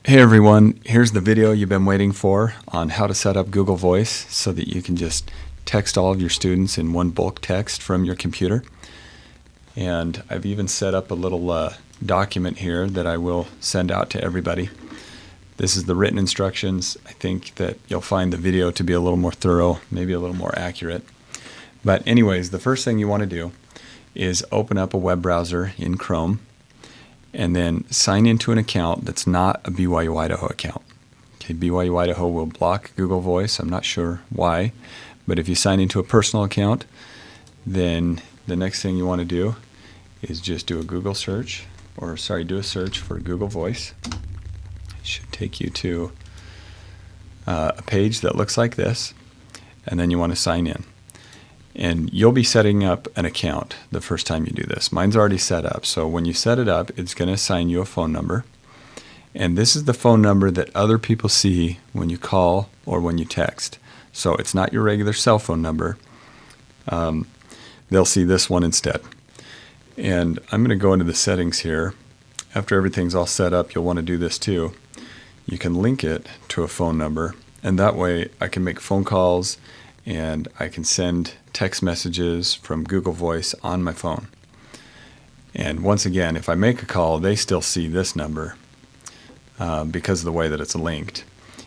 Hey everyone, here's the video you've been waiting for on how to set up Google Voice so that you can just text all of your students in one bulk text from your computer. And I've even set up a little document here that I will send out to everybody. This is the written instructions. I think that you'll find the video to be a little more thorough, maybe a little more accurate. But anyways, the first thing you want to do is open up a web browser in Chrome and then sign into an account that's not a BYU Idaho account. Okay, BYU Idaho will block Google Voice. I'm not sure why, but if you sign into a personal account, then the next thing you want to do is just do a Google search, do a search for Google Voice. It should take you to a page that looks like this, and then you want to sign in. And you'll be setting up an account the first time you do this. Mine's already set up. So when you set it up, it's going to assign you a phone number. And this is the phone number that other people see when you call or when you text. So it's not your regular cell phone number. They'll see this one instead. And I'm going to go into the settings here. After everything's all set up, you'll want to do this too. You can link it to a phone number. And that way I can make phone calls and I can send text messages from Google Voice on my phone. And once again, if I make a call, they still see this number because of the way that it's linked.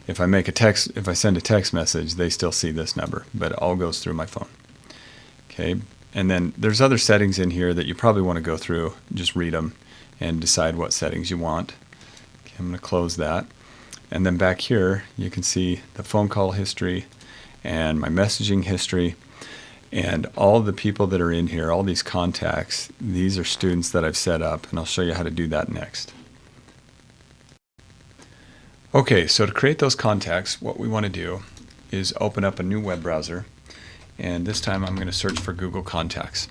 If I send a text message, they still see this number, but it all goes through my phone. Okay, and then there's other settings in here that you probably want to go through, just read them and decide what settings you want. Okay, I'm going to close that. And then back here, you can see the phone call history and my messaging history, and all the people that are in here, all these contacts, these are students that I've set up, and I'll show you how to do that next. Okay, so to create those contacts, what we want to do is open up a new web browser, and this time I'm going to search for Google Contacts.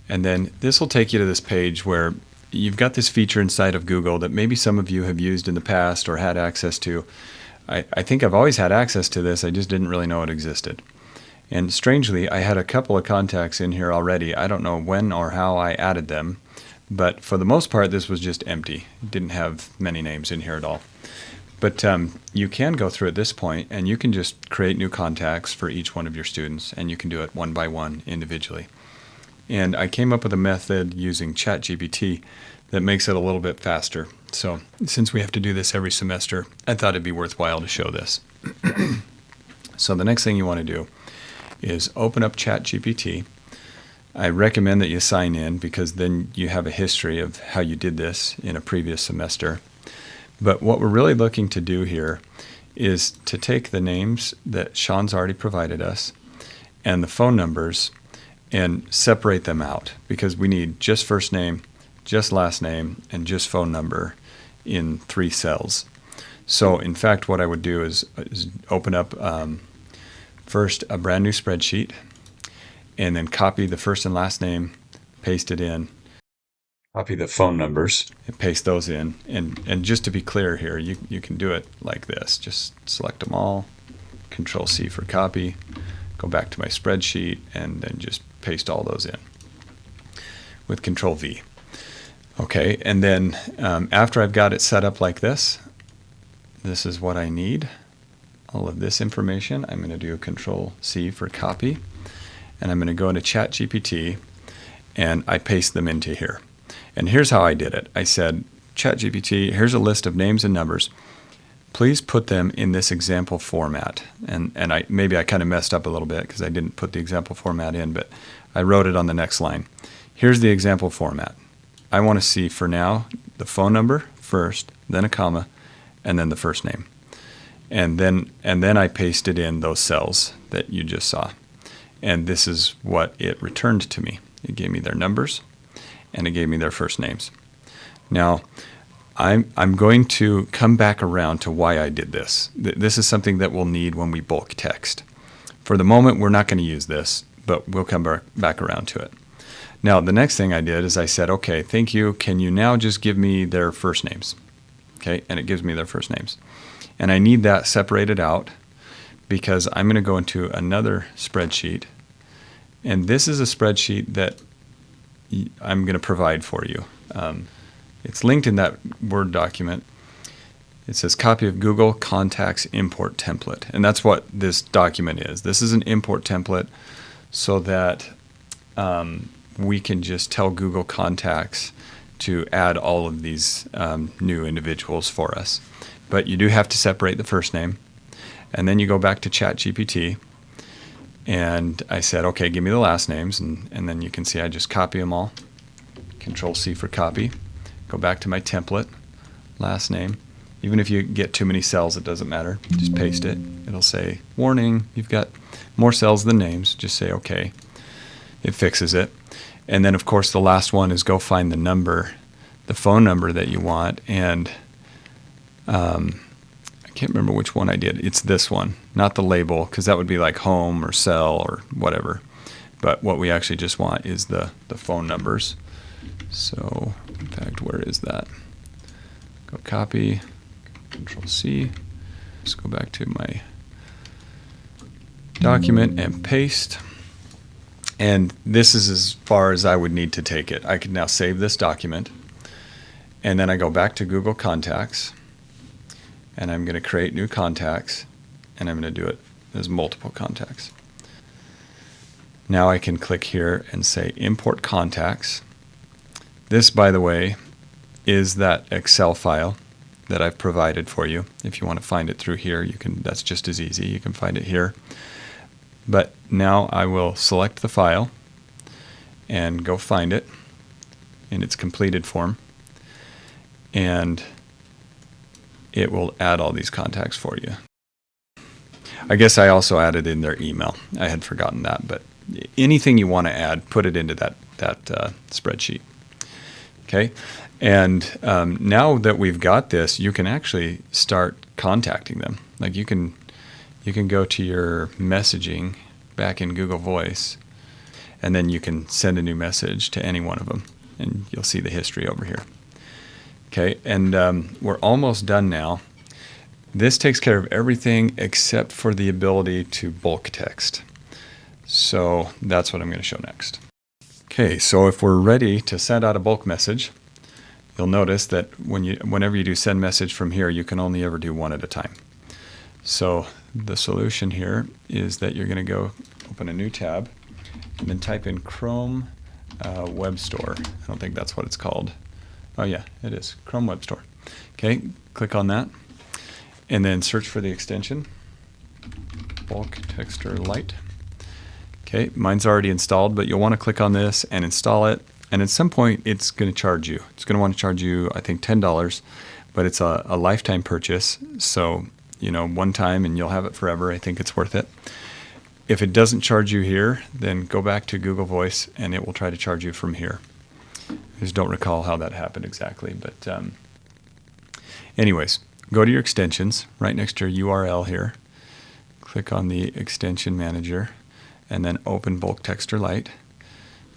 And then this will take you to this page where you've got this feature inside of Google that maybe some of you have used in the past or had access to. I think I've always had access to this, I just didn't really know it existed. And strangely, I had a couple of contacts in here already. I don't know when or how I added them, but for the most part this was just empty. It didn't have many names in here at all. But you can go through at this point and you can just create new contacts for each one of your students, and you can do it one by one individually. And I came up with a method using ChatGPT that makes it a little bit faster. So since we have to do this every semester, I thought it'd be worthwhile to show this. So the next thing you want to do is open up ChatGPT. I recommend that you sign in because then you have a history of how you did this in a previous semester. But what we're really looking to do here is to take the names that Sean's already provided us and the phone numbers and separate them out, because we need just first name, just last name, and just phone number in 3 cells. So in fact, what I would do is open up first a brand new spreadsheet, and then copy the first and last name, paste it in, copy the phone numbers, and paste those in. And just to be clear here, you can do it like this. Just select them all, Control C for copy, go back to my spreadsheet, and then just paste all those in with Control V. Okay, and then after I've got it set up like this, this is what I need. All of this information, I'm going to do Control C for copy, and I'm going to go into ChatGPT and I paste them into here. And here's how I did it. I said, ChatGPT, here's a list of names and numbers. Please put them in this example format. And maybe I kind of messed up a little bit because I didn't put the example format in, but I wrote it on the next line. Here's the example format. I want to see for now the phone number first, then a comma, and then the first name. And then I pasted in those cells that you just saw. And this is what it returned to me. It gave me their numbers and it gave me their first names. Now, I'm going to come back around to why I did this. This is something that we'll need when we bulk text. For the moment, we're not going to use this, but we'll come back around to it. Now, the next thing I did is I said, okay, thank you. Can you now just give me their first names? Okay, and it gives me their first names. And I need that separated out because I'm going to go into another spreadsheet. And this is a spreadsheet that I'm going to provide for you. It's linked in that Word document. It says copy of Google Contacts import template. And that's what this document is. This is an import template so that we can just tell Google Contacts to add all of these new individuals for us. But you do have to separate the first name. And then you go back to ChatGPT. And I said, okay, give me the last names. And then you can see I just copy them all. Control C for copy. Go back to my template, last name. Even if you get too many cells, it doesn't matter. Just paste it. It'll say, warning, you've got more cells than names. Just say okay. It fixes it. And then, of course, the last one is go find the number, the phone number that you want. And I can't remember which one I did. It's this one, not the label, because that would be like home or cell or whatever. But what we actually just want is the phone numbers. So, in fact, where is that? Go copy. Control C. Let's go back to my document and paste. And this is as far as I would need to take it. I can now save this document. And then I go back to Google Contacts. And I'm going to create new contacts. And I'm going to do it as multiple contacts. Now I can click here and say import contacts. This, by the way, is that Excel file that I've provided for you. If you want to find it through here, you can. That's just as easy. You can find it here. But now I will select the file and go find it in its completed form. And it will add all these contacts for you. I guess I also added in their email. I had forgotten that, but anything you want to add, put it into that spreadsheet. Okay, and now that we've got this, you can actually start contacting them. Like you can go to your messaging back in Google Voice, and then you can send a new message to any one of them, and you'll see the history over here. Okay, and we're almost done now. This takes care of everything except for the ability to bulk text. So that's what I'm going to show next. Okay, so if we're ready to send out a bulk message, you'll notice that whenever you do send message from here, you can only ever do one at a time. So the solution here is that you're going to go open a new tab and then type in Chrome Web Store. I don't think that's what it's called. Oh yeah, it is. Chrome Web Store. Okay, click on that and then search for the extension Bulk Texter Lite. Okay, mine's already installed, but you'll want to click on this and install it. And at some point, it's going to charge you. It's going to want to charge you, I think, $10, but it's a lifetime purchase. So, one time and you'll have it forever. I think it's worth it. If it doesn't charge you here, then go back to Google Voice and it will try to charge you from here. I just don't recall how that happened exactly. But anyways, go to your extensions right next to your URL here. Click on the extension manager. And then open Bulk Texter Lite,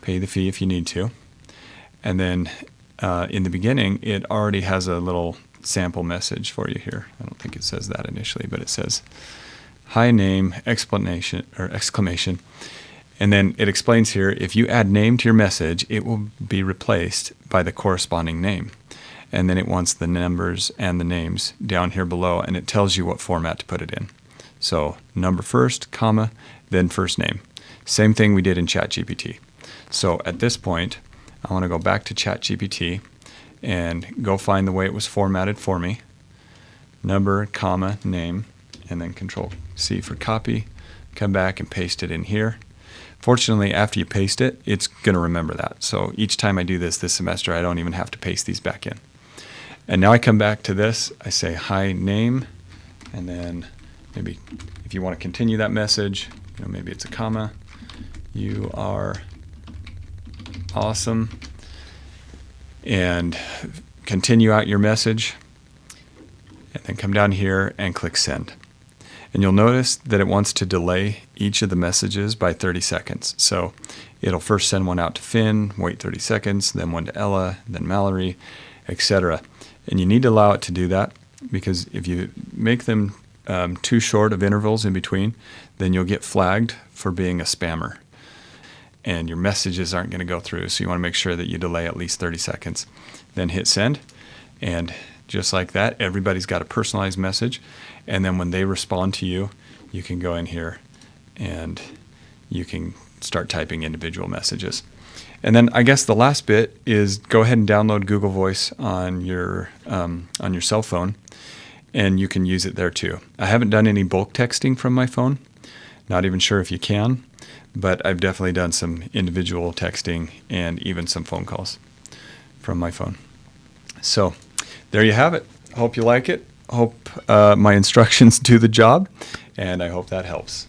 pay the fee if you need to. And then in the beginning, it already has a little sample message for you here. I don't think it says that initially, but it says, hi name, exclamation. And then it explains here, if you add name to your message, it will be replaced by the corresponding name. And then it wants the numbers and the names down here below, and it tells you what format to put it in. So number first, comma, then first name. Same thing we did in ChatGPT. So at this point, I want to go back to ChatGPT and go find the way it was formatted for me. Number, comma, name, and then Control C for copy. Come back and paste it in here. Fortunately, after you paste it, it's going to remember that. So each time I do this semester, I don't even have to paste these back in. And now I come back to this. I say hi name, and then maybe if you want to continue that message, maybe it's a comma. You are awesome. And continue out your message. And then come down here and click send. And you'll notice that it wants to delay each of the messages by 30 seconds. So it'll first send one out to Finn, wait 30 seconds, then one to Ella, then Mallory, etc. And you need to allow it to do that, because if you make them too short of intervals in between, then you'll get flagged for being a spammer. And your messages aren't going to go through. So you want to make sure that you delay at least 30 seconds. Then hit send. And just like that. Everybody's got a personalized message. And then when they respond to you, you can go in here and you can start typing individual messages. And then I guess the last bit is go ahead and download Google Voice on your cell phone, and you can use it there too. I haven't done any bulk texting from my phone. Not even sure if you can, but I've definitely done some individual texting and even some phone calls from my phone. So there you have it. Hope you like it. Hope my instructions do the job, and I hope that helps.